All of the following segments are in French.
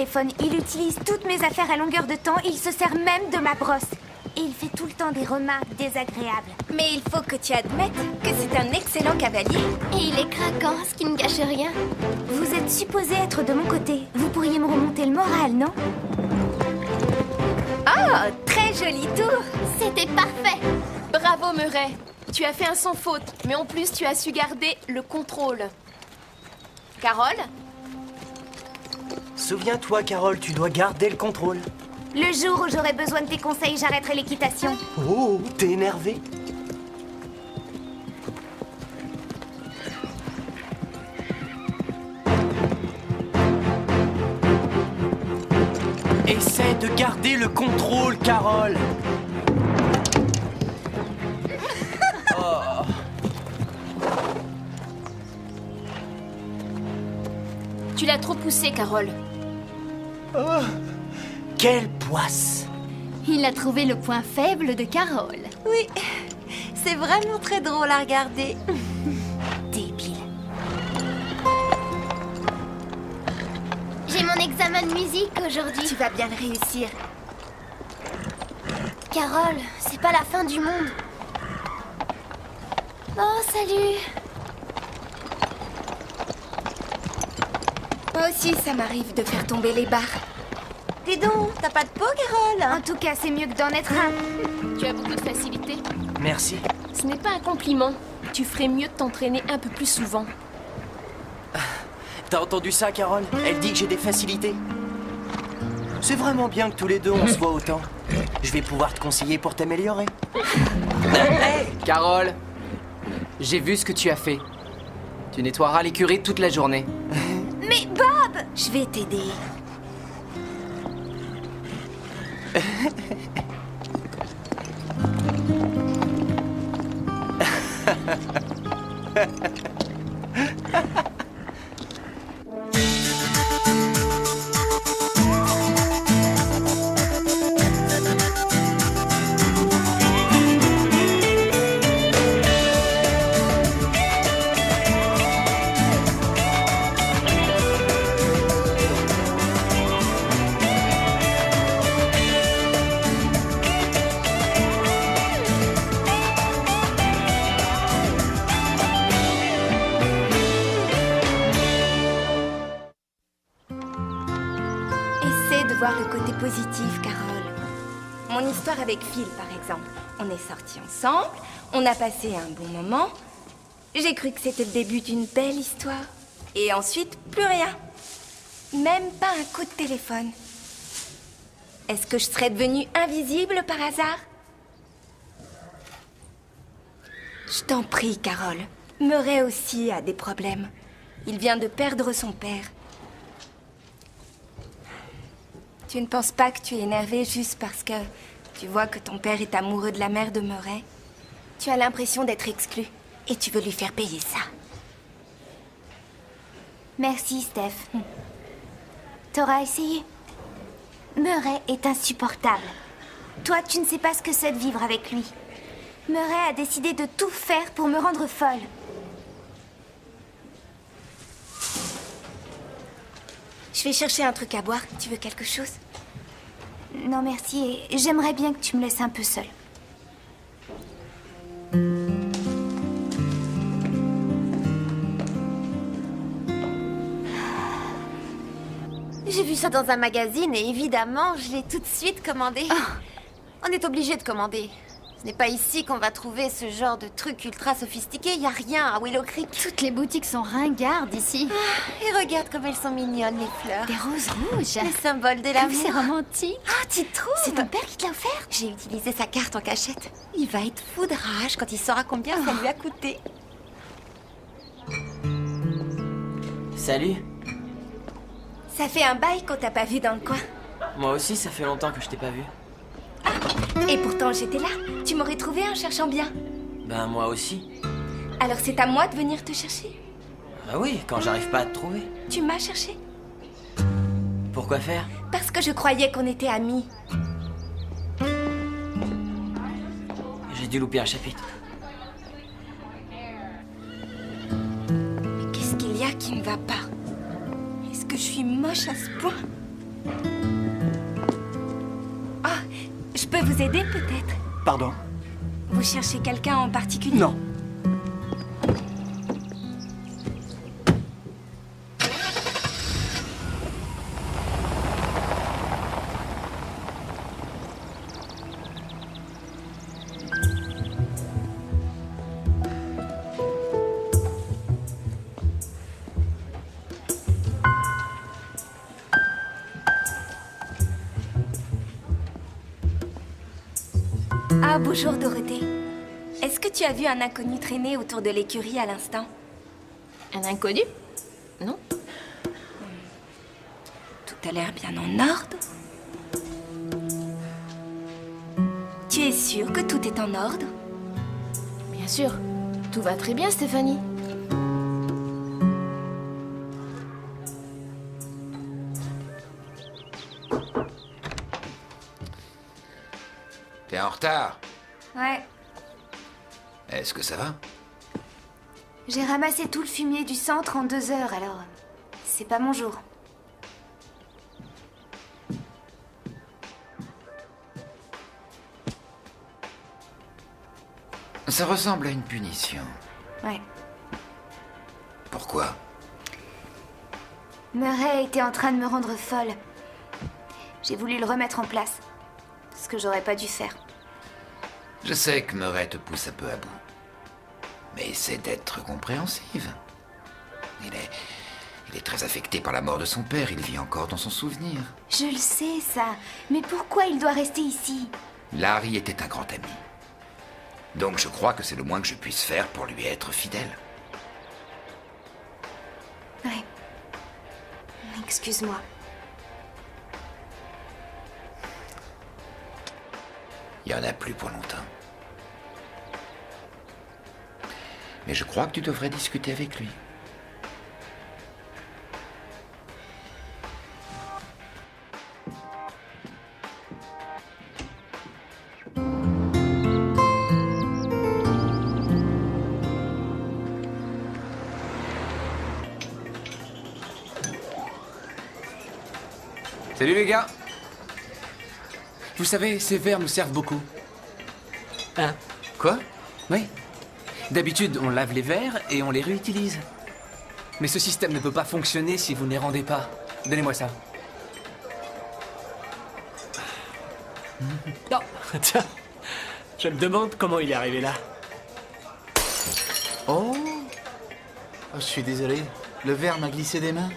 téléphone. Il utilise toutes mes affaires à longueur de temps et il se sert même de ma brosse. Et il fait tout le temps des remarques désagréables. Mais il faut que tu admettes que c'est un excellent cavalier. Et il est craquant, ce qui ne gâche rien. Vous êtes supposé être de mon côté. Vous pourriez me remonter le moral, non? Oh, très joli tour. C'était parfait. Bravo, Murray. Tu as fait un sans faute, mais en plus, tu as su garder le contrôle. Carole? Souviens-toi, Carole, tu dois garder le contrôle. Le jour où j'aurai besoin de tes conseils, j'arrêterai l'équitation. Oh, t'es énervé? Essaie de garder le contrôle, Carole. Oh. Tu l'as trop poussé, Carole. Oh. Quelle poisse! Il a trouvé le point faible de Carole. Oui, c'est vraiment très drôle à regarder. Débile. J'ai mon examen de musique aujourd'hui. Tu vas bien le réussir. Carole, c'est pas la fin du monde. Oh, salut. Moi aussi, ça m'arrive de faire tomber les barres. Dis donc, t'as pas de peau, Carole? En tout cas, c'est mieux que d'en être un. Tu as beaucoup de facilité. Merci. Ce n'est pas un compliment. Tu ferais mieux de t'entraîner un peu plus souvent. T'as entendu ça, Carole? Elle dit que j'ai des facilités. C'est vraiment bien que tous les deux on se voit autant. Je vais pouvoir te conseiller pour t'améliorer. Carole, j'ai vu ce que tu as fait. Tu nettoieras l'écurie toute la journée. Mais Bob! Je vais t'aider. Essaie de voir le côté positif, Carole. Mon histoire avec Phil, par exemple. On est sortis ensemble, on a passé un bon moment. J'ai cru que c'était le début d'une belle histoire. Et ensuite, plus rien. Même pas un coup de téléphone. Est-ce que je serais devenue invisible par hasard? Je t'en prie, Carole. Murray aussi a des problèmes. Il vient de perdre son père. Tu ne penses pas que tu es énervée juste parce que tu vois que ton père est amoureux de la mère de Murray? Tu as l'impression d'être exclue et tu veux lui faire payer ça. Merci, Steph. T'auras essayé? Murray est insupportable. Toi, tu ne sais pas ce que c'est de vivre avec lui. Murray a décidé de tout faire pour me rendre folle. Je vais chercher un truc à boire. Tu veux quelque chose? Non, merci, et j'aimerais bien que tu me laisses un peu seule. J'ai vu ça dans un magazine et évidemment, je l'ai tout de suite commandé. On est obligé de commander. Ce n'est pas ici qu'on va trouver ce genre de truc ultra sophistiqué. Il n'y a rien à Willow Creek. Toutes les boutiques sont ringardes ici. Et regarde comme elles sont mignonnes, les fleurs. Des roses rouges. Les symboles de Ah, l'amour. c'est romantique. Ah, tu trouves? C'est ton père qui te l'a offert? J'ai utilisé sa carte en cachette. Il va être fou de rage quand il saura combien ça lui a coûté. Salut. Ça fait un bail qu'on t'a pas vu dans le coin. Moi aussi, ça fait longtemps que je t'ai pas vu. Et pourtant, j'étais là. Tu m'aurais trouvé en cherchant bien. Ben, moi aussi. Alors c'est à moi de venir te chercher. Ah oui, quand j'arrive pas à te trouver. Tu m'as cherché. Pourquoi faire? Parce que je croyais qu'on était amis. J'ai dû louper un chapitre. Mais qu'est-ce qu'il y a qui ne va pas? Est-ce que je suis moche à ce point? Ah, je peux vous aider peut-être? Pardon? Vous cherchez quelqu'un en particulier? Non. Ah, bonjour Dorothée. Est-ce que tu as vu un inconnu traîner autour de l'écurie à l'instant? Un inconnu? Non. Tout a l'air bien en ordre. Tu es sûre que tout est en ordre? Bien sûr. Tout va très bien, Stéphanie. T'es en retard. Ouais. Est-ce que ça va? J'ai ramassé tout le fumier du centre en 2 heures, alors... C'est pas mon jour. Ça ressemble à une punition. Ouais. Pourquoi? Murray était en train de me rendre folle. J'ai voulu le remettre en place. Ce que j'aurais pas dû faire. Je sais que Murray te pousse un peu à bout. Mais essaie d'être compréhensive. Il est très affecté par la mort de son père. Il vit encore dans son souvenir. Je le sais, ça. Mais pourquoi il doit rester ici? Larry était un grand ami. Donc je crois que c'est le moins que je puisse faire pour lui être fidèle. Ouais. Excuse-moi. Il y en a plus pour longtemps. Mais je crois que tu devrais discuter avec lui. Salut les gars. Vous savez, ces verres nous servent beaucoup. Hein? Quoi? Oui. D'habitude, on lave les verres et on les réutilise. Mais ce système ne peut pas fonctionner si vous ne les rendez pas. Donnez-moi ça. Non, tiens, je me demande comment il est arrivé là. Oh, je suis désolé. Le verre m'a glissé des mains.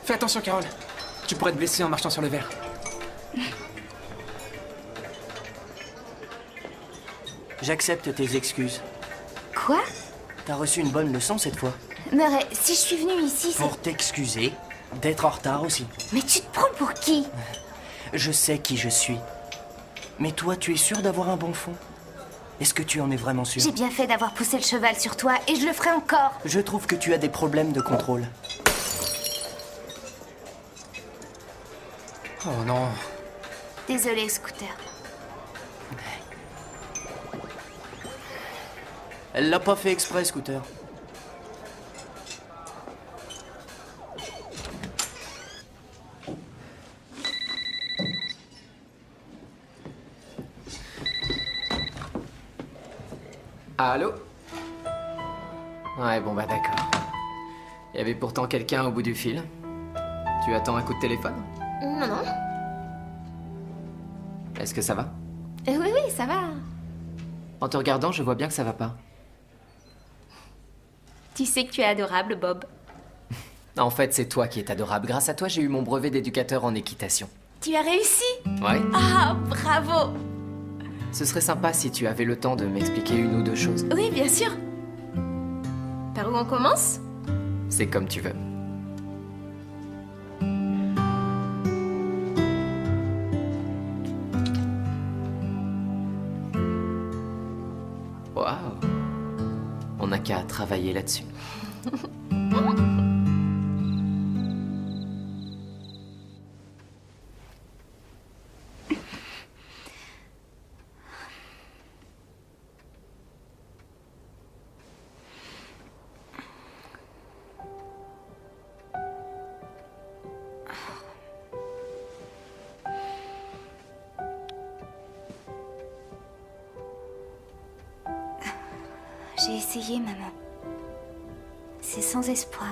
Fais attention, Carole. Tu pourrais te blesser en marchant sur le verre. J'accepte tes excuses. Quoi? T'as reçu une bonne leçon cette fois. Murray, si je suis venue ici, c'est... Pour t'excuser, d'être en retard aussi. Mais tu te prends pour qui? Je sais qui je suis. Mais toi, tu es sûr d'avoir un bon fond? Est-ce que tu en es vraiment sûr? J'ai bien fait d'avoir poussé le cheval sur toi et je le ferai encore. Je trouve que tu as des problèmes de contrôle. Oh non. Désolée, Scooter. Elle l'a pas fait exprès, Scooter. Allô? Ouais, bon bah d'accord. Il y avait pourtant quelqu'un au bout du fil. Tu attends un coup de téléphone? Non, non. Est-ce que ça va? Oui, oui, ça va. En te regardant, je vois bien que ça va pas. Tu sais que tu es adorable, Bob. En fait, c'est toi qui es adorable. Grâce à toi, j'ai eu mon brevet d'éducateur en équitation. Tu as réussi? Ouais. Ah, bravo! Ce serait sympa si tu avais le temps de m'expliquer une ou deux choses. Oui, bien sûr. Par où on commence? C'est comme tu veux. Waouh. On n'a qu'à travailler là-dessus. J'ai essayé, maman. C'est sans espoir.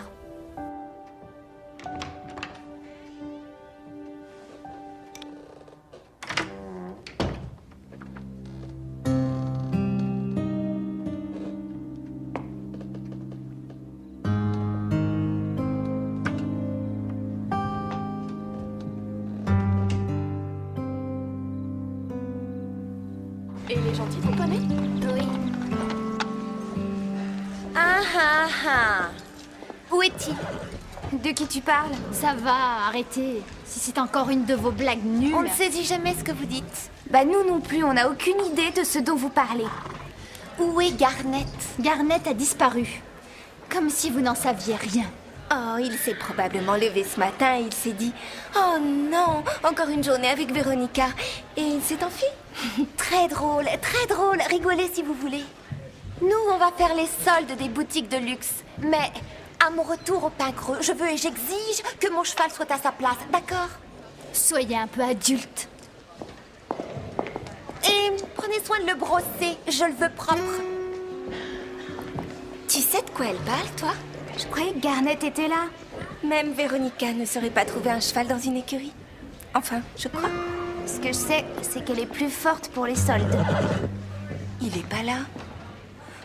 Et il est gentil, ton poney? Oui. Ah ah ah. Où est-il? De qui tu parles? Ça va, arrêtez. Si c'est encore une de vos blagues nulles. On ne saisit jamais ce que vous dites. Bah nous non plus, on n'a aucune idée de ce dont vous parlez. Où est Garnet? Garnet a disparu. Comme si vous n'en saviez rien. Oh, il s'est probablement levé ce matin et il s'est dit « Oh non, encore une journée avec Véronica !» Et il s'est enfui. Très drôle, rigolez si vous voulez. Nous, on va faire les soldes des boutiques de luxe. Mais à mon retour au Pain Creux, je veux et j'exige que mon cheval soit à sa place, d'accord? Soyez un peu adulte. Et prenez soin de le brosser, je le veux propre. Tu sais de quoi elle parle, toi? Je croyais que Garnet était là. Même Véronica ne saurait pas trouver un cheval dans une écurie. Enfin, je crois. Ce que je sais, c'est qu'elle est plus forte pour les soldes. Il est pas là.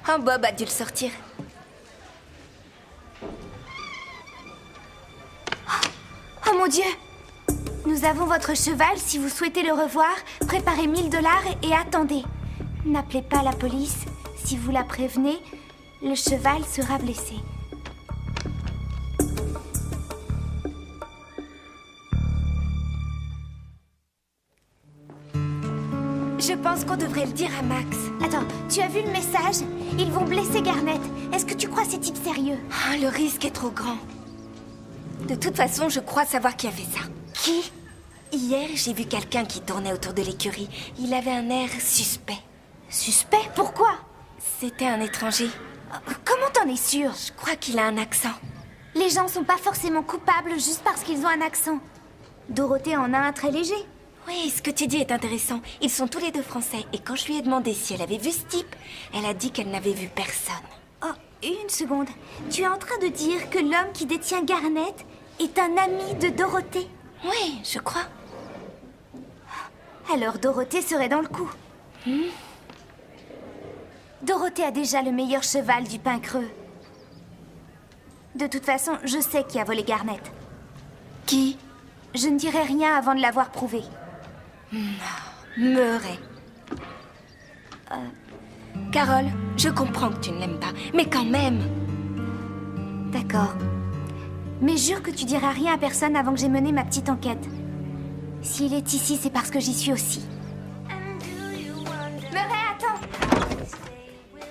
Oh, Bob a dû le sortir. Oh mon Dieu! Nous avons votre cheval. Si vous souhaitez le revoir, préparez 1000 $ et attendez. N'appelez pas la police. Si vous la prévenez, le cheval sera blessé. Je pense qu'on devrait le dire à Max. Attends, tu as vu le message? Ils vont blesser Garnet. Est-ce que tu crois ces types sérieux? Ah, le risque est trop grand. De toute façon, je crois savoir qui a fait ça. Qui? Hier, j'ai vu quelqu'un qui tournait autour de l'écurie. Il avait un air suspect. Suspect? Pourquoi? C'était un étranger. Comment t'en es sûre? Je crois qu'il a un accent. Les gens sont pas forcément coupables juste parce qu'ils ont un accent. Dorothée en a un très léger. Oui, ce que tu dis est intéressant. Ils sont tous les deux français. Et quand je lui ai demandé si elle avait vu ce type, elle a dit qu'elle n'avait vu personne. Oh, une seconde. Tu es en train de dire que l'homme qui détient Garnet est un ami de Dorothée? Oui, je crois. Alors Dorothée serait dans le coup. Dorothée a déjà le meilleur cheval du Pain Creux. De toute façon, je sais qui a volé Garnet. Qui? Je ne dirai rien avant de l'avoir prouvé. Meuret. Carole, je comprends que tu ne l'aimes pas, mais quand même. D'accord. Mais jure que tu diras rien à personne avant que j'ai mené ma petite enquête. S'il est ici, c'est parce que j'y suis aussi. Meuret, attends!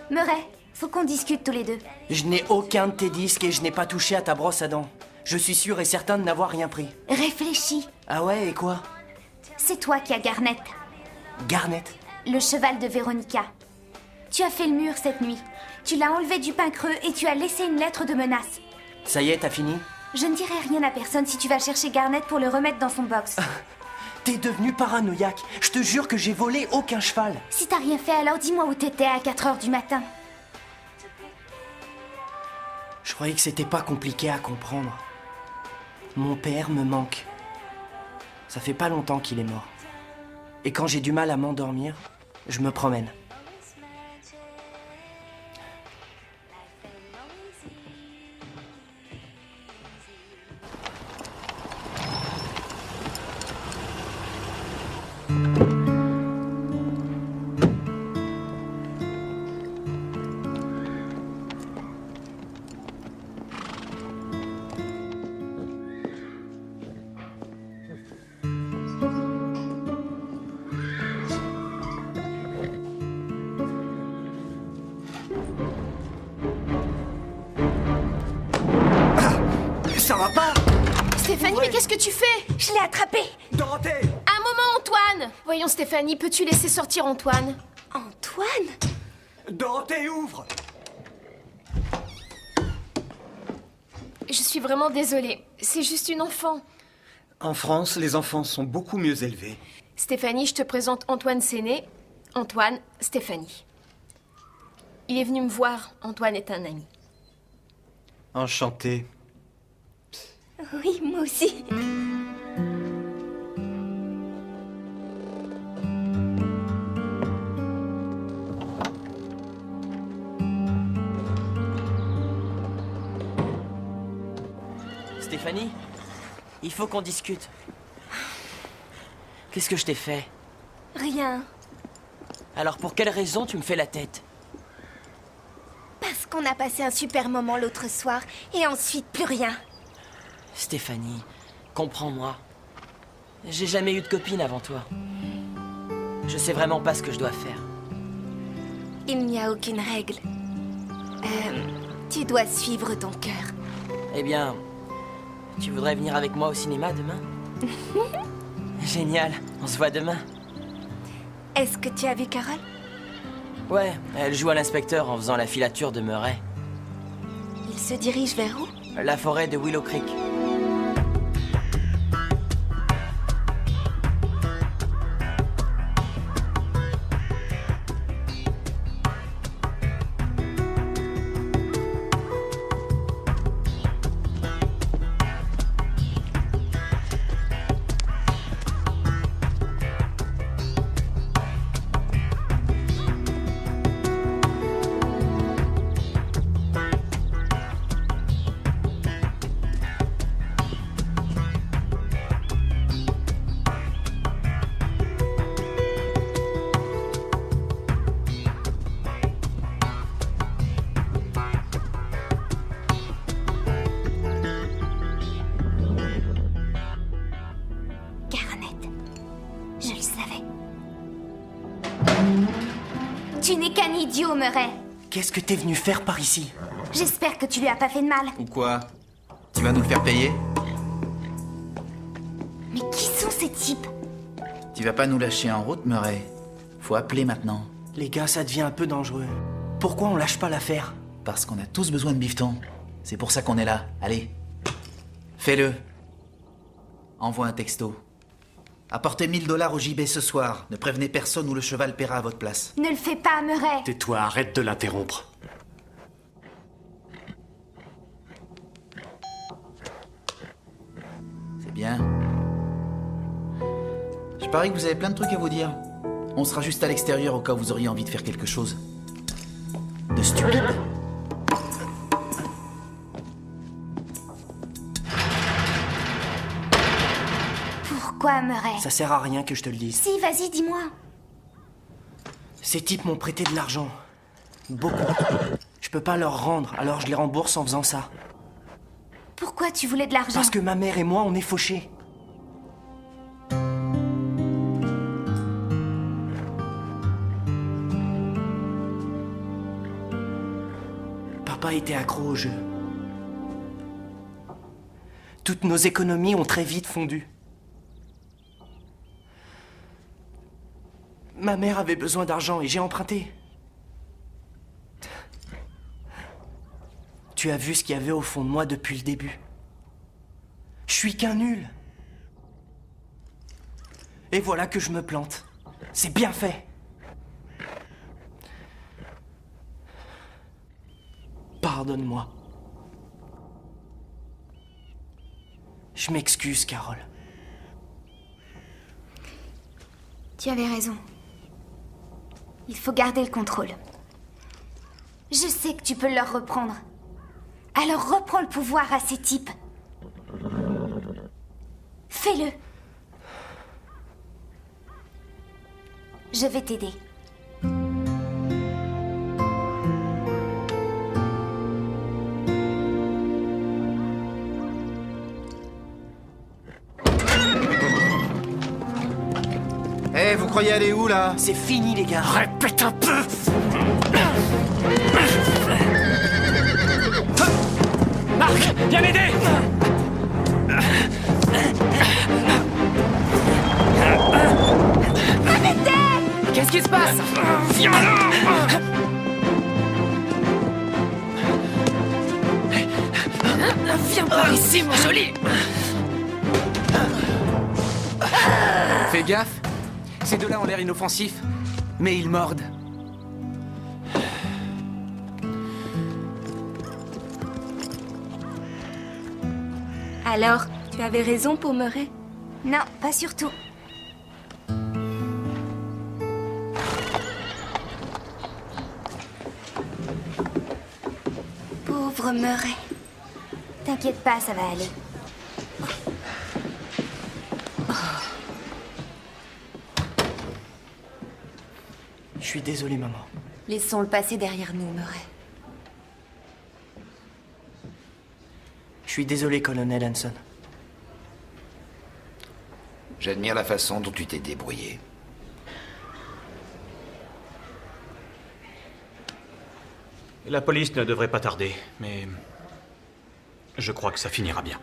Meuret, faut qu'on discute tous les deux. Je n'ai aucun de tes disques et je n'ai pas touché à ta brosse à dents. Je suis sûr et certain de n'avoir rien pris. Réfléchis. Ah ouais, et quoi? C'est toi qui as Garnet, Garnet? le cheval de Véronica. Tu as fait le mur cette nuit. Tu l'as enlevé du Pain Creux et tu as laissé une lettre de menace. Ça y est, t'as fini? Je ne dirai rien à personne si tu vas chercher Garnet pour le remettre dans son box. T'es devenu paranoïaque. Je te jure que j'ai volé aucun cheval. Si t'as rien fait, alors dis-moi où t'étais à 4 heures du matin. Je croyais que c'était pas compliqué à comprendre. Mon père me manque. Ça fait pas longtemps qu'il est mort. Et quand j'ai du mal à m'endormir, je me promène. Ça va pas? Stéphanie, mais qu'est-ce que tu fais? Je l'ai attrapé. Dorothée! Un moment, Antoine! Voyons, Stéphanie, peux-tu laisser sortir Antoine? Antoine? Dorothée, ouvre! Je suis vraiment désolée. C'est juste une enfant. En France, les enfants sont beaucoup mieux élevés. Stéphanie, je te présente Antoine Séné. Antoine, Stéphanie. Il est venu me voir. Antoine est un ami. Enchanté. Oui, moi aussi. Stéphanie, il faut qu'on discute. Qu'est-ce que je t'ai fait? Rien. Alors pour quelle raison tu me fais la tête? Parce qu'on a passé un super moment l'autre soir et ensuite plus rien. Stéphanie, comprends-moi. J'ai jamais eu de copine avant toi. Je sais vraiment pas ce que je dois faire. Il n'y a aucune règle. Tu dois suivre ton cœur. Eh bien, tu voudrais venir avec moi au cinéma demain? Génial, on se voit demain. Est-ce que tu as vu Carole? Ouais, elle joue à l'inspecteur en faisant la filature de Murray. Il se dirige vers où? La forêt de Willow Creek. Tu n'es qu'un idiot, Murray. Qu'est-ce que t'es venu faire par ici? J'espère que tu lui as pas fait de mal. Ou quoi? Tu vas nous le faire payer? Mais qui sont ces types? Tu vas pas nous lâcher en route, Murray. Faut appeler maintenant. Les gars, ça devient un peu dangereux. Pourquoi on lâche pas l'affaire? Parce qu'on a tous besoin de bifton. C'est pour ça qu'on est là. Allez. Fais-le. Envoie un texto. Apportez 1000 $ au JB ce soir. Ne prévenez personne ou le cheval paiera à votre place. Ne le fais pas, Murray. Tais-toi, arrête de l'interrompre. C'est bien. Je parie que vous avez plein de trucs à vous dire. On sera juste à l'extérieur au cas où vous auriez envie de faire quelque chose de stupide. Pourquoi, Murray? Ça sert à rien que je te le dise. Si, vas-y, dis-moi. Ces types m'ont prêté de l'argent. Beaucoup. Je peux pas leur rendre, alors je les rembourse en faisant ça. Pourquoi tu voulais de l'argent? Parce que ma mère et moi, on est fauchés. Papa était accro au jeu. Toutes nos économies ont très vite fondu. Ma mère avait besoin d'argent et j'ai emprunté. Tu as vu ce qu'il y avait au fond de moi depuis le début. Je suis qu'un nul. Et voilà que je me plante. C'est bien fait. Pardonne-moi. Je m'excuse, Carole. Tu avais raison. Il faut garder le contrôle. Je sais que tu peux leur reprendre. Alors reprends le pouvoir à ces types. Fais-le. Je vais t'aider. Eh, vous croyez aller où, là? C'est fini, les gars. Répète un peu. Marc, viens m'aider. Qu'est-ce qui se passe? Viens là. Viens par ici, mon joli. Fais gaffe. Ces deux-là ont l'air inoffensifs, mais ils mordent. Alors, tu avais raison, Pommeret. Non, pas surtout. Pauvre Murray. T'inquiète pas, ça va aller. Je suis désolé, maman. Laissons le passé derrière nous, Murray. Je suis désolé, colonel Hanson. J'admire la façon dont tu t'es débrouillé. La police ne devrait pas tarder, mais je crois que ça finira bien.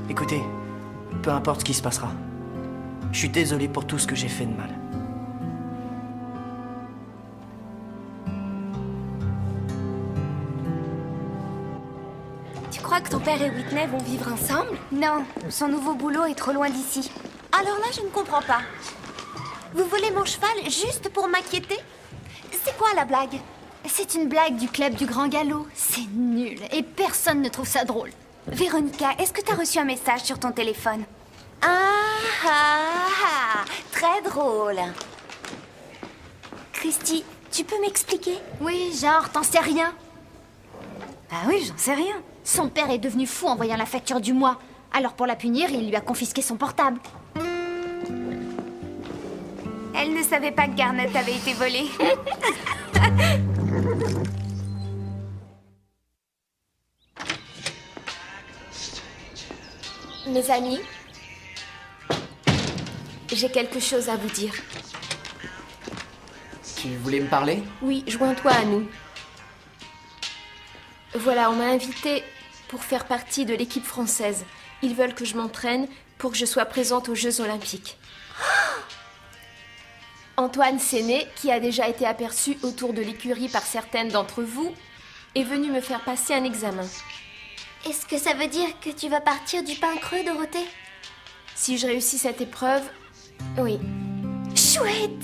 Écoutez, peu importe ce qui se passera, je suis désolé pour tout ce que j'ai fait de mal. Tu crois que ton père et Whitney vont vivre ensemble? Non, son nouveau boulot est trop loin d'ici. Alors là, je ne comprends pas. Vous volez mon cheval juste pour m'inquiéter? C'est quoi la blague? C'est une blague du club du Grand Galop. C'est nul et personne ne trouve ça drôle. Véronica, est-ce que t'as reçu un message sur ton téléphone? Très drôle. Christy, tu peux m'expliquer? Oui, genre, t'en sais rien. Ah oui, j'en sais rien. Son père est devenu fou en voyant la facture du mois. Alors pour la punir, il lui a confisqué son portable. Elle ne savait pas que Garnet avait été volé. Mes amis, j'ai quelque chose à vous dire. Tu voulais me parler? Oui, joins-toi à nous. Voilà, on m'a invitée pour faire partie de l'équipe française. Ils veulent que je m'entraîne pour que je sois présente aux Jeux Olympiques. Antoine Séné, qui a déjà été aperçu autour de l'écurie par certaines d'entre vous, est venu me faire passer un examen. Est-ce que ça veut dire que tu vas partir du pain creux, Dorothée? Si je réussis cette épreuve, oui. Chouette!